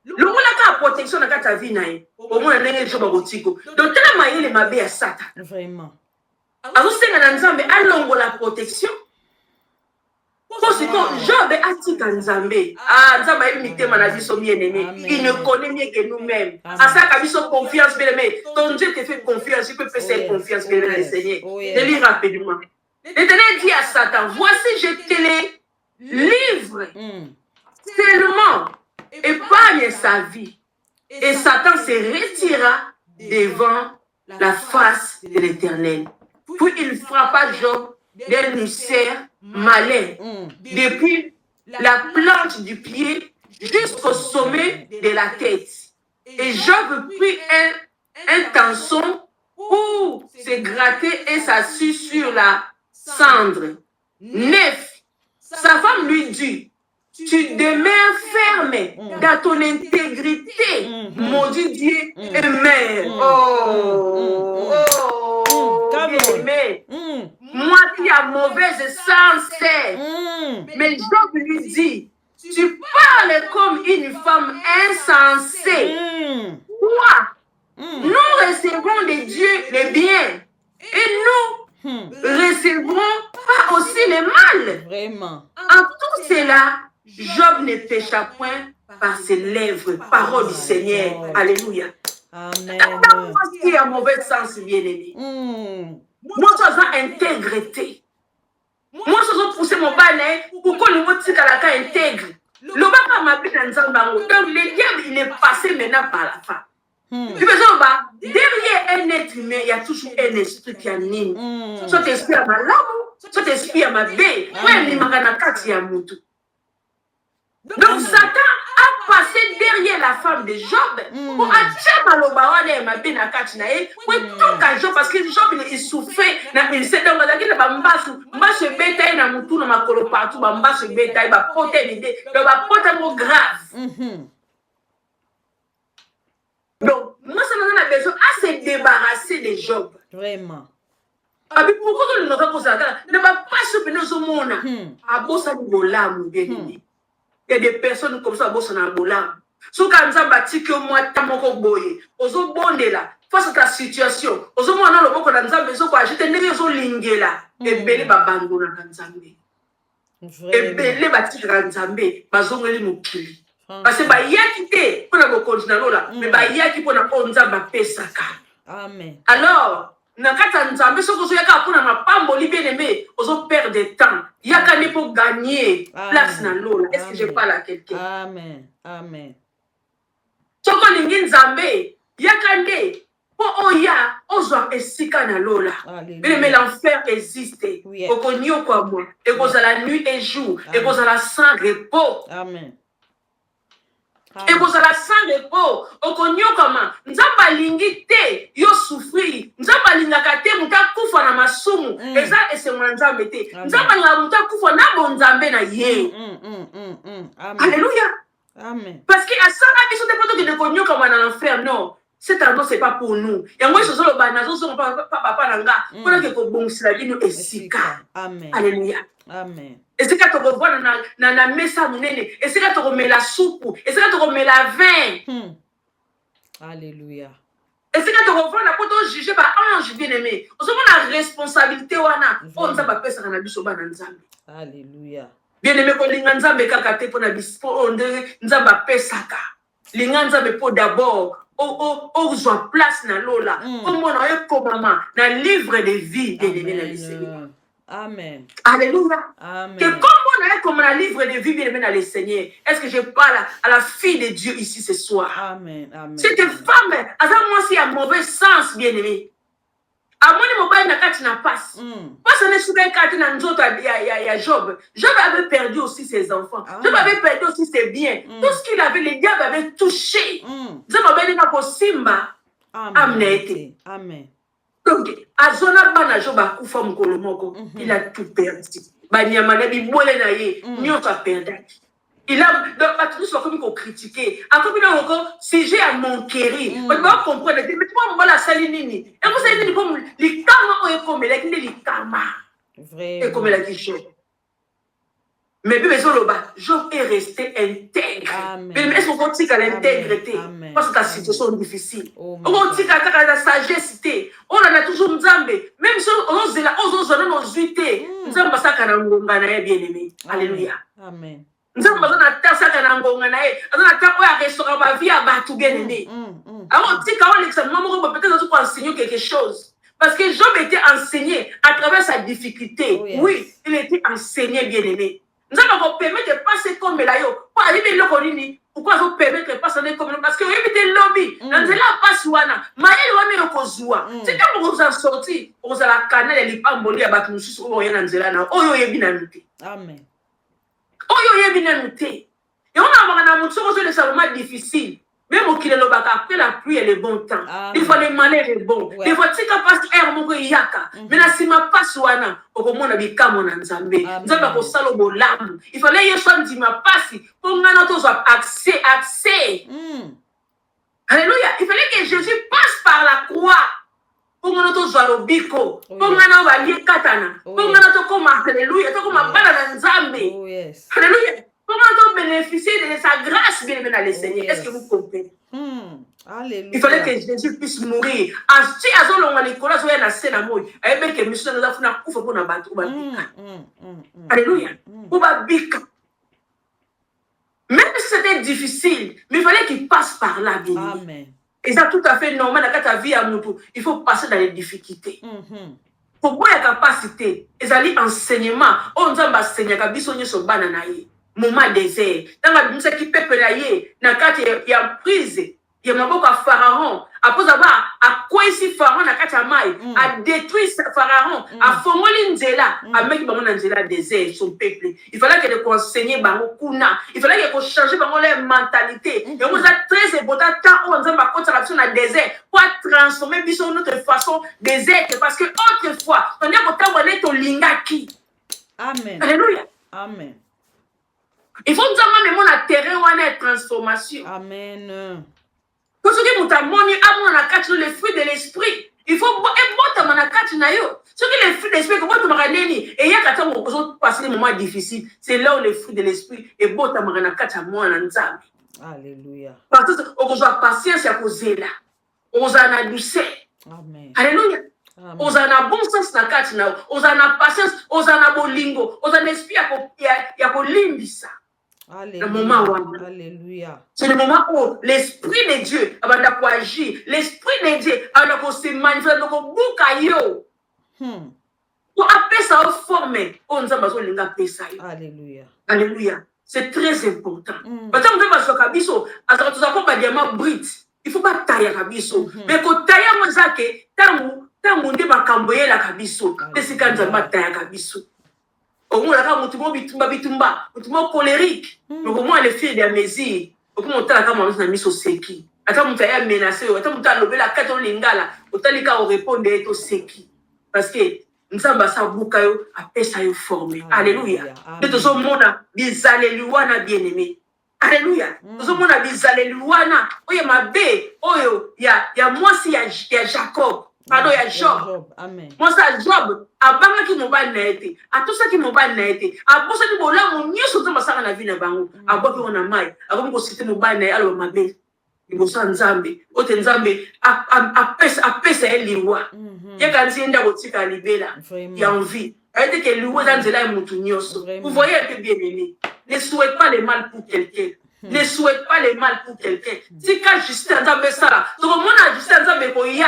Le mot de protection dans ta vie, au moins un job à Botiko. Donc, tellement il est ma à Satan. Vraiment. azosenga na nzambe alongola protection po siko Job atika nzambe nzambe ayebi mitema na biso bien-aimé. Il ne connaît mieux que nous-mêmes. Asaka biso confiance bien-aimé. Ton Dieu te fait confiance, il peut faire confiance bien-aimé dans le Seigneur. Je lis rapidement. L'Éternel dit à Satan, voici je te les livre seulement, épargne sa vie. Et Satan se retira devant la face de l'Éternel. Puis il frappa Job d'un ulcère malin, depuis la plante du pied jusqu'au sommet de la tête. Et Job prit un tançon pour se gratter et s'assit sur la cendre. 9. Sa femme lui dit, tu demeures ferme dans ton intégrité, maudit Dieu et mère. Bien-aimé, moi qui ai mauvaise sens, mais Job lui dit, tu parles comme une femme insensée. Quoi? Nous recevons de Dieu le bien et nous recevrons pas aussi le mal. Vraiment. En tout cela, Job ne pécha point par ses lèvres, parole du Seigneur. Alléluia. Amen. Moi qui ai un mauvais sens, bien-aimé. Moi, je suis intégrité. Moi, je suis poussé mon balai pour qu'on me dise qu'elle a intègre. Le papa m'a dit dans Zambango. Donc, le diable, il est passé maintenant par la femme. Tu veux dire, derrière un être humain, il y a toujours un esprit qui anime. Soit esprit à ma lame, soit esprit à ma baie. Ouais, il m'a dit à mon tout. Donc, Satan a passé derrière la femme de Job pour attirer Malobawane et ma bena Katinae pour toquer Job parce que Job il souffrait. Il s'est donc là qu'il a mbasse bêta na mutu na makolo partout, mbasse bêta il va porter l'idée, il va porter un mot grave. Donc, moi, ça m'a donné besoin à se débarrasser de Job. Vraiment. Abi pourquoi nous n'avons pas ça? Ne va pas se pénétrer au monde. Abosa du bolam, bien aimé. Il y a des personnes comme ça, bossa na bolam. So quand ça bâtit que moi tamoko boye, ozo bonde là, face à ta situation, ozo moi na loboko na nzambe zo kwa jete ndenge zo lingela, ebele babando na nzambe. Ebele bâtit na nzambe, bazongeli mukili. Parce que ba yaki te pour na continuer là, mais ba yaki pour na onzamba pesaka. Amen. Alors, nakata nzambe soko zo yaka pour na mapamboli bien aimé, ozo perdre de temps. Yaka ne pour gagner place na lola. Est-ce que je parle à quelqu'un? Amen. Amen. Soko lingi nzambe, yaka nde po oya ozwa esika na lola. Mais l'enfer existe. Okonyo kwa moi. Et cause la nuit et jour. Et cause la sans repos. Amen. Et cause la sans repos. Okonyo comment? Nzamba lingi te yo souffrir. Nzamba lingaka te muta kufa na masumu. Eza ese nzambe te. Nzamba linga muta kufa na bonzambe na ye. Alléluia. Amen. Parce que à ça la biso te poto que de konyo comme dans l'enfer non. Cet amour c'est pas pour nous. Et moi je suis le banazo so papa nanga. Pour que ko bongisa lino esika. Amen. Alléluia. Amen. Esika to revoir na mesa munene. Esika to remela soupe. Esika to remela vin. Alléluia. Esika to revoir na poto juger ba ange bien-aimé. Ozo na responsabilité wana. On ça ba pesa na biso bana nzambe. Alléluia. Bien-aimé ko linga nzambe kaka te pona biso onde nzamba pesaka. Linga nzambe po d'abord ozwa place na lola. Comment on a comme maman na livre de vie bien-aimé na Seigneur. Amen. Alléluia. Amen. Que comme on a comme un livre de vie bien-aimé dans le Seigneur. Est-ce que je parle à la fille de Dieu ici ce soir? Amen. Amen. Cette femme, à moi c'est un mauvais sens bien-aimé. À moi ne mobile na kati na passe. Parce que ne souvient kati na nzoto ya Job. Job avait perdu aussi ses enfants. Job avait perdu aussi ses biens. Tout ce qu'il avait, le diable avait touché. Job avait dit na simba. Amen. Amen. Donc, azona bana Job a kufa mukolo moko. Il a tout perdu. Banyama na bibole na ye, nyoka perdu. Il a donc tout ce qu'on critiquer. Encore une encore sujet à mon chéri. On doit comprendre. Mais toi on va la salinini. Et vous savez comme les karma ou comme les karma. Vrai. Et comme la question. Mais bien, Job est resté intègre. Mais est-ce qu'on tique à l'intégrité? Parce que ta situation est difficile. On tique à la sagesse. On a toujours Nzambe. Même si on est là, on est nos zuité. Nzambe ça kana ngonga na bien aimé. Alléluia. Amen. Nzambe na ta ça kana ngonga na ye. Na ta oya restaurant ba vie à batu bien aimé. Alors tique à l'examen, on peut-être nous enseigner quelque chose. Parce que Job était enseigné à travers sa difficulté. Oui, il était enseigné bien aimé. Nous allons permettre de passer comme là. Pourquoi vous permettre de passer comme là? Parce que vous avez lobby. Nous allons passer wana. Maïe wame yokozua. C'est quand vous en sortir, vous allez canal et l'ipamboli à battre nous sur oyen anzela na. Oyo yebina nute. Amen. Oyo yebina nute. Et on a marana mutso ko le saloma difficile. Même au Kilelo Baka, après la pluie et le bon temps. Il faut les malheurs et bon. Il faut que tu passes air mon yaka. Mais la sima passe wana. Au moment où bika mon nzambe. Nzamba ko salo bo lam. Il faut les yeswan di ma passe. Pour ngana to soit accès. Alléluia. Il fallait que Jésus passe par la croix. Pour ngana to soit le biko. Pour ngana wa lié katana. Pour ngana to comme alléluia. To comme bala nzambe. Alléluia. Comment on bénéficier de sa grâce, bien aimé dans le Seigneur? Est-ce que vous comprenez? Alléluia. Il fallait que Jésus puisse mourir. Si à on a Nicolas, on a la scène à moi. Et que monsieur nous a fait un coup pour nous battre. Alléluia. Ou va bika. Même si c'était difficile, mais il fallait qu'il passe par là, bien aimé. Amen. Et ça tout à fait normal dans ta vie à Moutou. Il faut passer dans les difficultés. Pour moi, il y a capacité. Et ça dit enseignement. On nous a enseigné qu'à bisogner sur bananaï. Moment désert. Dans la musique qui peut pédailler, dans le cadre il y a prise, il y a beaucoup de pharaon. Après avoir à quoi ici pharaon dans le cadre à détruire pharaon, à former l'Inzela, à mettre l'Inzela désert, son peuple. Il fallait que les enseigner bango kuna. Il fallait que changer bango leur mentalité. Et on a très important tant on a contre la désert pour transformer bisous notre façon désert parce que autrefois on a autant on est au lingaki. Amen. Alléluia. Amen. Il faut nous amener mon terrain où on a transformation. Amen. Pour ce qui nous a monné à mon acte les fruits de l'esprit. Il faut que mon acte na yo. Ce qui les fruits de l'esprit comment tu m'as neni et il y a quand on passe des moments difficiles, c'est là où les fruits de l'esprit et bon ta mon acte à moi en nzambe. Alléluia. Parce que on a patience à causer là. On a douceur. Amen. Alléluia. On a bon sens na acte na. On a patience, on a bolingo, on a l'esprit à ko limbisa. Alléluia. C'est le moment où l'esprit de Dieu a agir. L'esprit de Dieu a se manifester dans le boucaillot. Pour appeler ça au former. Alléluia. Alléluia. C'est très important. Parce que nous avons kabiso, alors tu as pas diamant brut. Il faut pas tailler kabiso. Mais quand tailler moi ça que tamu ndeba kamboye la kabiso. C'est quand tu vas tailler kabiso. Au moins, là, bitumba, colérique. Mais au moins, les filles de la mesure, au moins, on a mis au séki. Attends, on a menacé, attends, on a levé la carte au lingala, autant les cas, on répond au séki. Parce que nous avons ça, boucayo, après ça, il formé. Alléluia. Et tout ce monde a des alléluia, bien aimé. Alléluia. Tout ce monde a des alléluia. Oh, il y a ma bé, oh, il y a moi, il y a Jacob. Pardon, il y a Job. Amen. Moi, ça, Job, à Banga qui m'ont pas naîté, à tout ça qui m'ont pas naîté, à tout ça qui m'ont là, mon mieux surtout, ma sœur, la vie n'a pas eu, à Bob, on a maille, à Bob, c'était mon ban, alors ma belle, il vous sent Nzambe, autre Nzambe, à pesa et liwa. Il y a quand il y a un petit calibé là, il y a envie. Elle dit que l'oué dans Zela est moutounioso. Vous voyez un peu bien aimé. Ne souhaite pas le mal pour quelqu'un. Ne souhaite pas le mal pour quelqu'un. Si quand Justin Nzambe ça, tout le monde a Justin Nzambe koya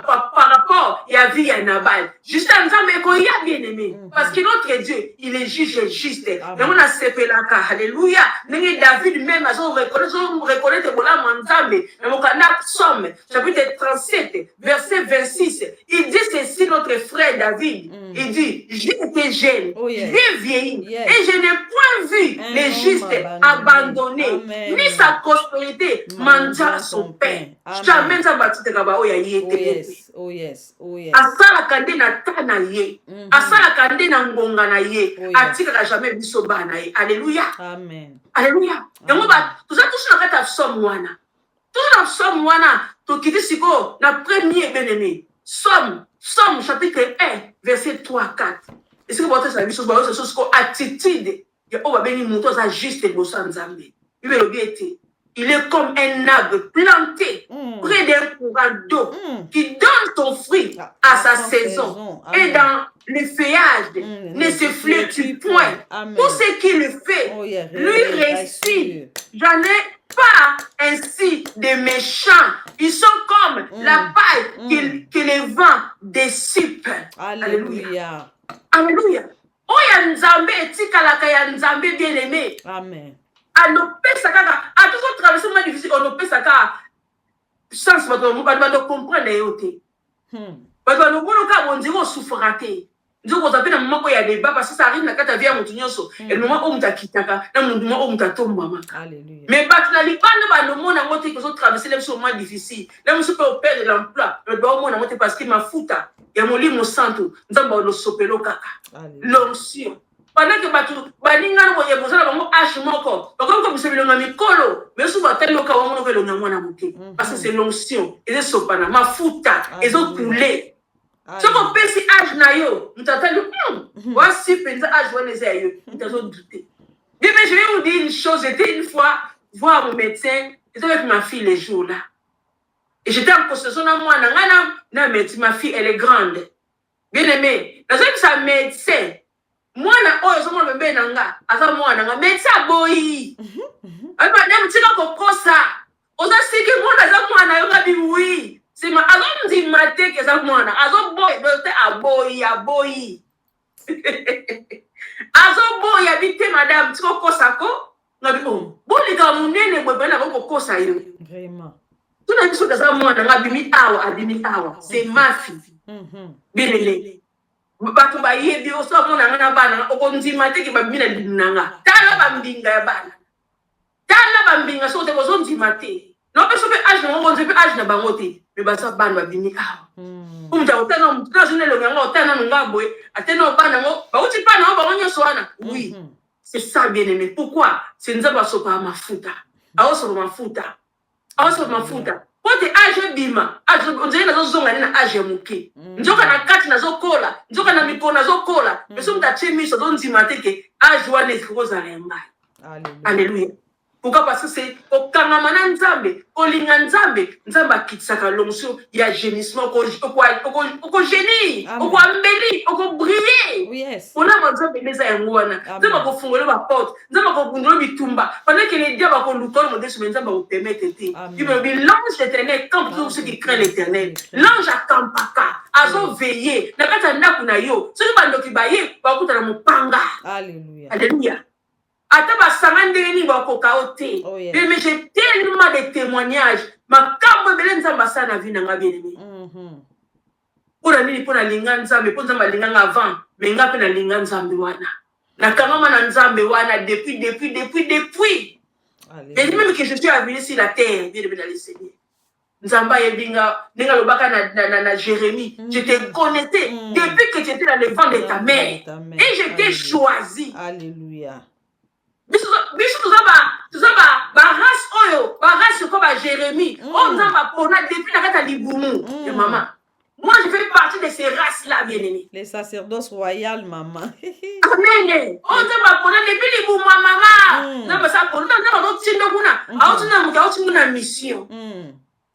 par rapport il y a vie à Nabal. Justin Nzambe koya bien aimé parce que notre Dieu, il est juge juste. Et on a sepelaka. Alléluia. Nengi David même à son reconnaître voilà Nzambe. Mais mon canap Somme chapitre 37 verset 26, il dit ceci notre frère David. Il dit j'ai été jeune, j'ai vieilli et je n'ai point vu les justes abandonnés. Amen. Ni sa prospérité manja son pain. Jamais ça va te kaba oya yete. Oh yes. Asala kande na tana ye. Asala kande na ngonga na ye. Atika jamais biso bana ye. Alléluia. Amen. Alléluia. Yango ba tout ça na kata somme wana. Tout na somme wana to kiti siko na premier bien-aimé. Somme chapitre 1 verset 3 4. Est-ce que votre service c'est ce attitude juste il est comme un arbre planté près d'un courant d'eau qui donne son fruit à sa saison. Et dans le feuillage ne se flétrit point. Tout ce qu'il fait, lui réussit. J'en ai pas ainsi des méchants. Ils sont comme la paille que les vents dissipent. Alléluia. Alléluia. Oya nzambe etikalaka ya nzambe bien aimé. Amen. Anopesa kaka atuko traverser moment difficile onopesa kaka sans bato comprendre yo te. Bato banoboloka bonziko souffra te. Nzoko zape na moment ko ya débat parce que ça arrive na kata via mutu nyonso et le moment où mutakitaka na moment où mutatombama. Alléluia. Mais bato na libanda banomona ngote ko traverser les moments difficiles. Là musu peut perdre l'emploi. Le ba omona ngote parce que mafuta ya molimo santo nzamba lo sopelo kaka. L'onction. Pendant que batu baninga no ye bozala bango age moko bakon ko bisebelo na mikolo mais sous batali loka wa mono velo na mwana muke parce que c'est l'onction et c'est sopana mafuta et zo couler. Ce qu'on peut si age na yo mutatali voici penza age wana za yo mutazo douter. Mais je vais vous dire une chose, j'étais une fois voir mon médecin, j'étais avec ma fille les jours là. Et j'étais en consultation na moi na ma fille elle est grande. Bien aimé, dans un médecin mwana oyo somo bebe nanga asa mwana nga médecin boyi madame tika kokosa oza siki mwana za mwana yo ngabi oui c'est ma azonzi mate ke za mwana azo boy dote aboyi azo boy habite madame tika kokosa ko ngabi bolika munene bwe na kokosa yo Vraiment. tuna biso za mwana ngabi abimi awa c'est ma fille bilele bato bayebi oso mona ngana bana okonzima te ke babina linanga tala bambinga ya bana tala bambinga so te kozonzima te no peso pe age na ngonze pe age na bango te me basa bana babini awa umja utana mutana zine lo nganga utana ngabwe atena bana ngo ba uti bana ba onyo soana oui c'est ça bien aimé pourquoi c'est nzaba sopa mafuta aoso mafuta Pote age bima, age onzeli nazo zonga ni na age muke. Njoka na kati nazo kola, njoka na miko nazo kola. Peso mtache miso don zimateke age wana ezikoza remba. Alléluia. Pourquoi parce que c'est au kangamana nzambe, kolinga nzambe, nzamba kitsaka l'onction, il y a gémissement ko génie, ko ambeli, ko briller. Yes. On a nzambe leza yangwana. Nzamba ko fungola ba porte, nzamba ko bundola bitumba. Pendant que les diables ko lukolo mo desu nzamba ko permettre te. Il me dit l'ange éternel comme tous ceux qui craignent l'éternel. L'ange akampaka, azo veiller. Na kata ndaku na yo. Ceux qui bandoki baye, ba kuta na mopanga. Alléluia. Alléluia. Ataba samandeni bakoka ote. Mais j'ai tellement de témoignages. Ma kambo belen nzamba sana vi na ngabi elemi. Pona nini pona linga nzambe, pona nzamba linga avant, mais nga pe na linga nzambe wana. Na kangama na nzambe wana depuis. Et même que je suis venu sur la terre, bien dans le Seigneur. Nzamba yebinga, ninga lobaka na Jérémie. Je t'ai connecté depuis que tu étais dans le ventre de ta mère. Et je t'ai choisi. Alléluia. Biso tuzaba race oyo race ko ba Jérémie on nzamba pona depuis na kata libumu de maman. Moi je fais partie de ces races là bien aimé, les sacerdoces royales maman. Amen. On nzamba pona depuis libumu maman nzamba sa pona nzamba do tindo kuna autina muka autina mission.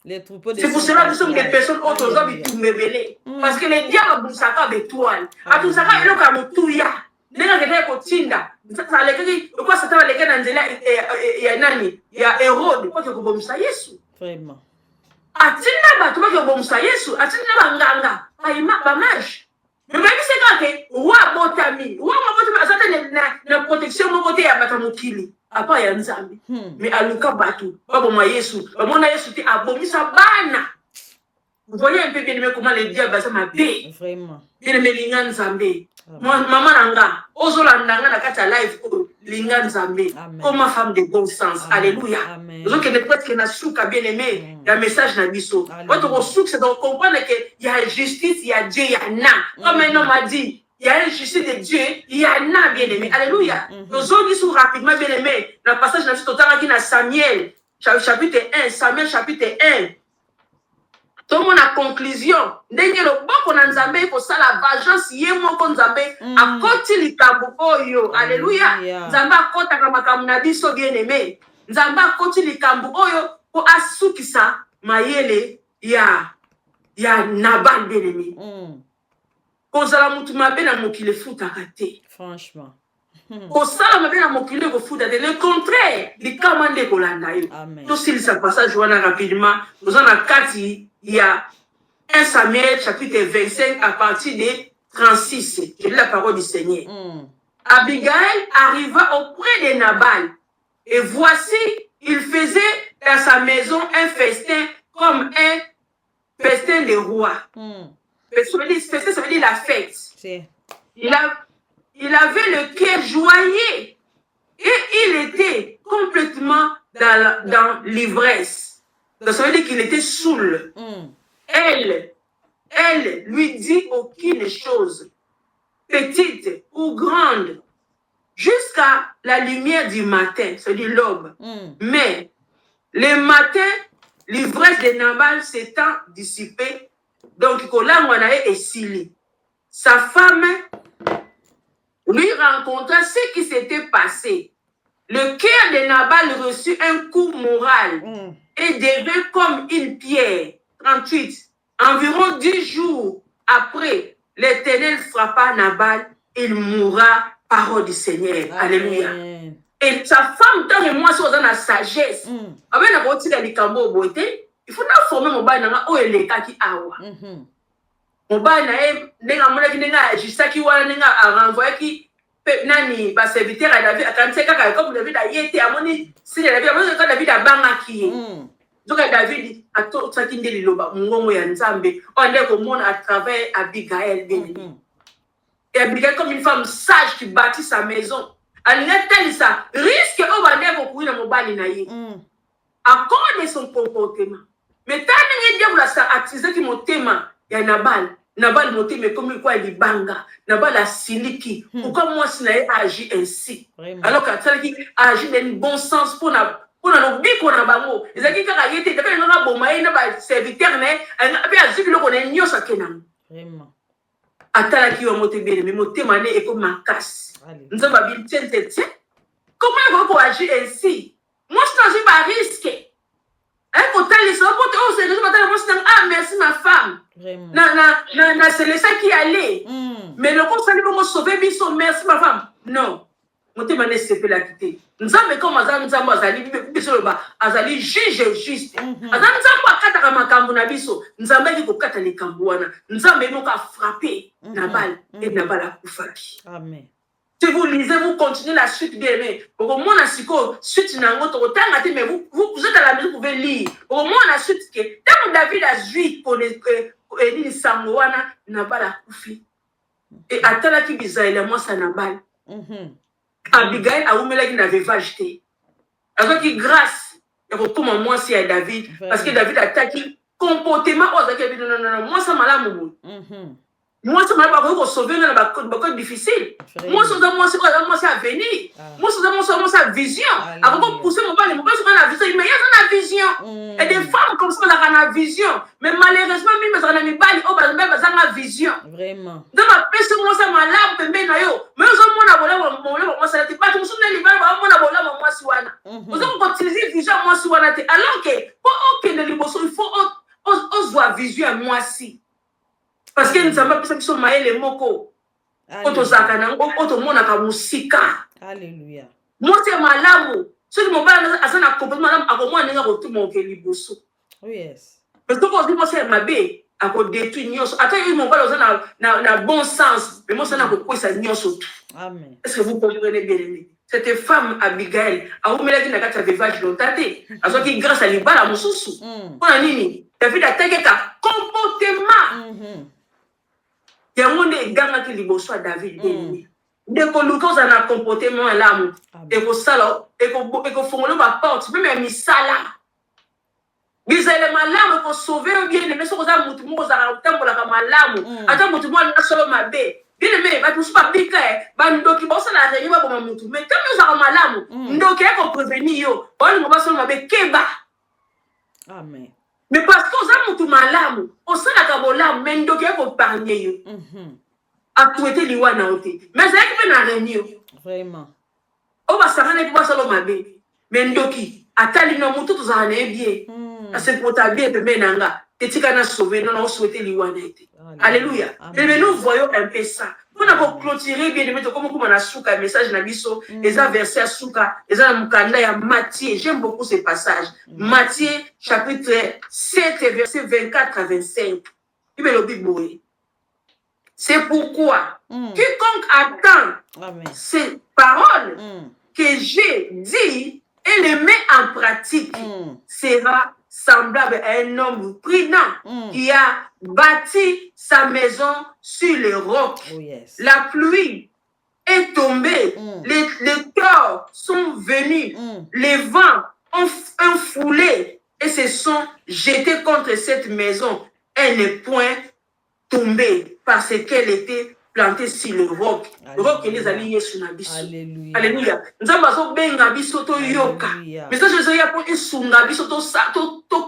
Les troupeaux de c'est pour cela que nous sommes des personnes autour de mebele parce que les diables busaka betoile atusaka eloka mutuya nena kete ko tinda ça lekeki quoi ça t'a lekeki na nzela ya nani ya Herode kwa ko bomisa Yesu vraiment atinda bato ba bomisa Yesu atinda banganga ba mage mais même c'est que roi botami azata na protection mo côté ya bato mokili apa ya nzambe mais aluka bato ba boma Yesu ba mona Yesu ti abomisa bana. Vous voyez un peu bien comment les diables ça m'a bé vraiment bien me linga nzambe. Maman nanga ozolanda na kata live linga nzambe comme ma femme de bon sens. Alléluia. Donc il est presque na souka bien aimé le message na biso votre souk c'est donc comprendre que il y a justice, il y a Dieu, il y a na comme un homme a dit il y a une justice de Dieu, il y a na bien aimé. Alléluia. Nous autres sont rapidement bien aimé le passage na total qui na Samuel chapitre 1 Samuel chapitre 1 Tout mon conclusion. Ndenge loboko na nzambe ko sala vengeance ye moko nzambe akoti likambo oyo. Alléluia. Nzambe akota ka makambo na biso bien aimé. Nzambe akoti likambo oyo ko asukisa mayele ya Nabal bien aimé. Kozala mutu mabe na mokili futaka te. Franchement. Kosala mabe na mokili ko futa te. Le contraire, likama nde kolanda yo. To silisa passage wana rapidement. Nous en a kati il y a 1 Samuel chapitre 25 à partir de 36. Je lis la parole du Seigneur. Abigail arriva auprès de Nabal. Et voici, il faisait dans sa maison un festin comme un festin de roi. Festin, ça veut dire la fête. Il avait le cœur joyeux. Et il était complètement dans l'ivresse. Donc, ça veut dire qu'il était saoul. Elle lui dit aucune chose, petite ou grande, jusqu'à la lumière du matin, c'est-à-dire l'aube. Mais le matin, l'ivresse de Nabal s'étant dissipée, donc sa femme lui rencontra ce qui s'était passé. Le cœur de Nabal reçut un coup moral et devint comme une pierre. 38. Environ 10 jours après, l'Éternel frappa Nabal, il mourra, parole du Seigneur. Amen. Alléluia. Et sa femme, tant que moi, si on a la sagesse, avec la beauté de l'Ikambo beauté, il faut pas former mon bain dans où elle est qui awa. Mon bain n'a pas de juste qui wa n'a renvoyé qui nani ba serviteur à David à 35 comme David a été à moni si David a moni quand David a banga qui donc David a tout ça qui ndeli loba ngongo ya nzambe on est comme à travers Abigail bien. Et Abigail comme une femme sage qui bâtit sa maison. Elle n'a tel ça risque au bande beaucoup na mobali na ye. À cause de son comportement. Mais tant que diable a ça attisé qui motema ya Nabal motema comme quoi il banga. Nabal a siliki. Pourquoi moi si na agi ainsi? Alors que ça qui agit dans bon sens pour na no biko na bango. Ezaki kaka yete depuis na boma ina ba serviteur ne abi azibi loko na nyosa kenam. Vraiment. Atala ki wa motebele mais motema ne eko makasi. Nzamba bi tente. Comment on peut agir ainsi? Moi je suis pas risqué. Ah, merci ma femme. C'est ça qui allait. Mais le conseil de sauver, merci ma femme. Non. Mon thème c'est pas la quitter. Nous avons comme Azali juge juste. Nous avons frappé Nabal et Nabal a coupé. Amen. Si vous lisez, vous continuez la suite bien aimé. Au moins, la suite n'a pas de mais vous êtes à la maison, vous pouvez lire. Au moins, la suite que tant David a joué pour les Samoana, n'a pas la coufi. Et à tel qui bizarre, moi, ça n'a pas. Abigail a ouvert qui n'avait pas jeté. Alors que grâce, il faut comme moi, c'est à David. Parce que David a attaqué comportement. Non, moi, ça m'a la mou. Moi, ça m'a pas sauvé dans la code difficile. Moi, c'est à venir. Moi, c'est à vision. Avant de pousser mon bain, sur la vision. Mais il y a une vision. Et des femmes comme ça, on a une vision. Mais malheureusement, même on a une balle, on a une vision. Vraiment. Dans ma personne, moi, ça m'a l'air, mais on a volé, moi, ça n'était pas tout ça, on a volé, moi, Suana. Vous avez utilisé vision, moi, Suana. Alors que, pour aucun de l'immotion, il faut, on voit vision, moi, si. Parce que nous avons besoin de se marier les moko. Alléluia. Moi, c'est ma lame. Si je me parle à ça, je complètement à comment on est retour mon keliboso. Yes. Parce que quand je c'est ma bé, à côté détruire nyos. Attends, ils m'ont parlé dans bon sens. Mais moi, ça n'a pas ça nyos. Amen. Est-ce que vous comprenez bien? Cette femme Abigail, a où mais qui n'a pas de vivage longtemps. À ce qui grâce à l'ibal à mon sous. On a nini. David a attaqué ta comportement. Il y a un monde qui est besoin de David. Dès que nous avons un comportement là, et que ça, et que formule ma porte, même ça là. Ils allaient malade pour sauver bien les maisons. Ils ont mutu mo za tembo la malade. Ata mutu mo na solo mabe. Bien aimé, ba tout pas piqué. Ba ndoki bossa na réunion ba ba mutu. Mais comme ils ont malade, ndoki ko prévenir yo. Bon, on va solo mabe keba. Amen. Mais parce que oza mutu malamu, osalaka bolamu, mais ndoki ya kopargne yo. Atuete liwa na ote. Mais ezalaki mpe na réunion. Vraiment. O basangana epi basala mabe. Mais ndoki, atali no mutu tozala na ebie. Asepota bien pembe nanga. Tetika na sauver, non, on souhaite liwa na ete. Alléluia. Mais nous voyons un peu ça. On a clôturé bien de mettre comme on a souka message na biso, les verset à souka, les mukanda ya Matthieu. J'aime beaucoup ce passage. Matthieu chapitre 7 verset 24 à 25. Il me le dit. C'est pourquoi quiconque attend ces paroles que j'ai dit et les met en pratique sera semblable à un homme prudent qui a bâti sa maison sur le roc. Oh, yes. La pluie est tombée, les torts sont venus, les vents ont foulé et se sont jetés contre cette maison. Elle n'est point tombée parce qu'elle était plantée sur le roc. Le roc, il est allé Yesu na biso. Alléluia. Alléluia. Nzamba so benga biso to yoka. Mais ça je sais ya pour isunga biso to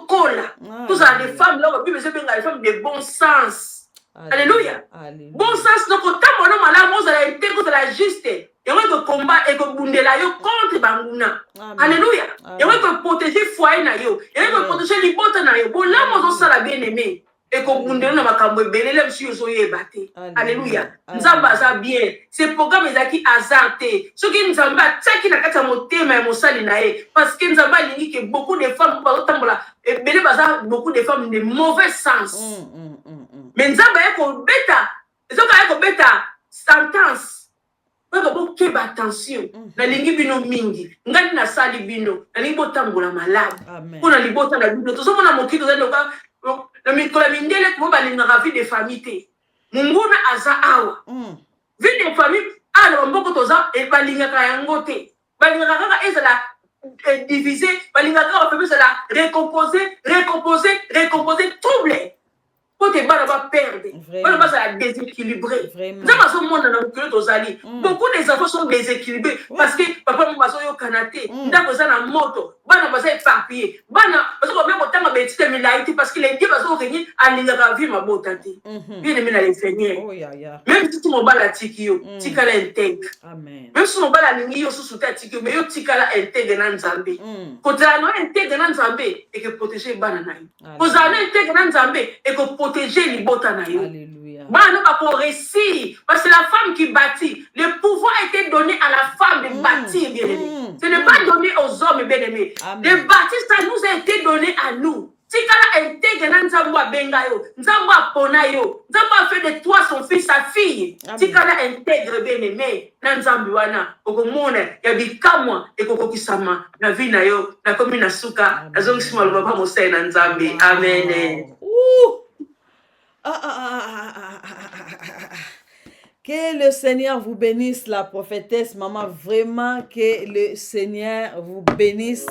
kola. Tous ça des femmes là, puis je benga les femmes de bon sens. Alléluia. Bon sens donc tant mon malamu on a été contre la juste. Et on va combattre et bundela yo contre banguna. Alléluia. Et on va protéger foyer na yo. Et on va protéger libota na yo. Bon là on ça la bien-aimé. Et qu'on bundela na makambo ebelele monsieur zo yebate. Alléluia. Nzamba za bien. Ce programme ezaki azarté. Ce qui nzamba tsaki na kata motema ya mosali na ye parce que nzamba lingi que beaucoup de femmes bazotambola ebele baza beaucoup de femmes de mauvais sens. Mais nzamba yako beta. Ezoka yako beta sentence. Bako keba attention. Na lingi bino mingi. Ngani na sali bino. Na lingi botambola malamu. Kuna libota na bino. Tozo mona mokito za ndoka na mikola mindele ko balingaka vie de famille. Munguna aza awa. Vie de famille alors mboko toza e balingaka yango te. Balingaka kaka ezala diviser, balingaka kaka famille ezala récomposer trouble. Quand tu vas perdre, quand tu vas déséquilibrer. Beaucoup des enfants sont déséquilibrés parce que papa m'a dit au Canada, n'a pas na moto, bana pas éparpillé, bana parce que même autant ma bêtise de milité parce que les dieux sont réunis à l'ingénieur vie ma beauté. Bien aimé le Seigneur. Même si tu m'as bala tikio, tikala intègre. Amen. Même si mon bala lingio sous sous ta tikio, mais yo tikala intègre nan Zambé. Quand tu as no intègre nan Zambé et que protéger bana na. Quand tu as no intègre nan Zambé et que protéger les bottes na yo. Alléluia. Bana pas pour réussir parce que la femme qui bâtit, le pouvoir a été donné à la femme de bâtir bien aimé. Ce n'est pas donné aux hommes bien aimés. De bâtir ça nous a été donné à nous. Tikala intègre nan Nzambo benga yo, Nzambo pona yo, Nzambo a fait de toi son fils sa fille. Tikala intègre bien aimé nan Nzambo wana okomona ya bikamwa ekokokisama na vie na yo na komi na suka azongisima loba mosai na Nzambe. Amen. Que le Seigneur vous bénisse, la prophétesse, maman, vraiment que le Seigneur vous bénisse.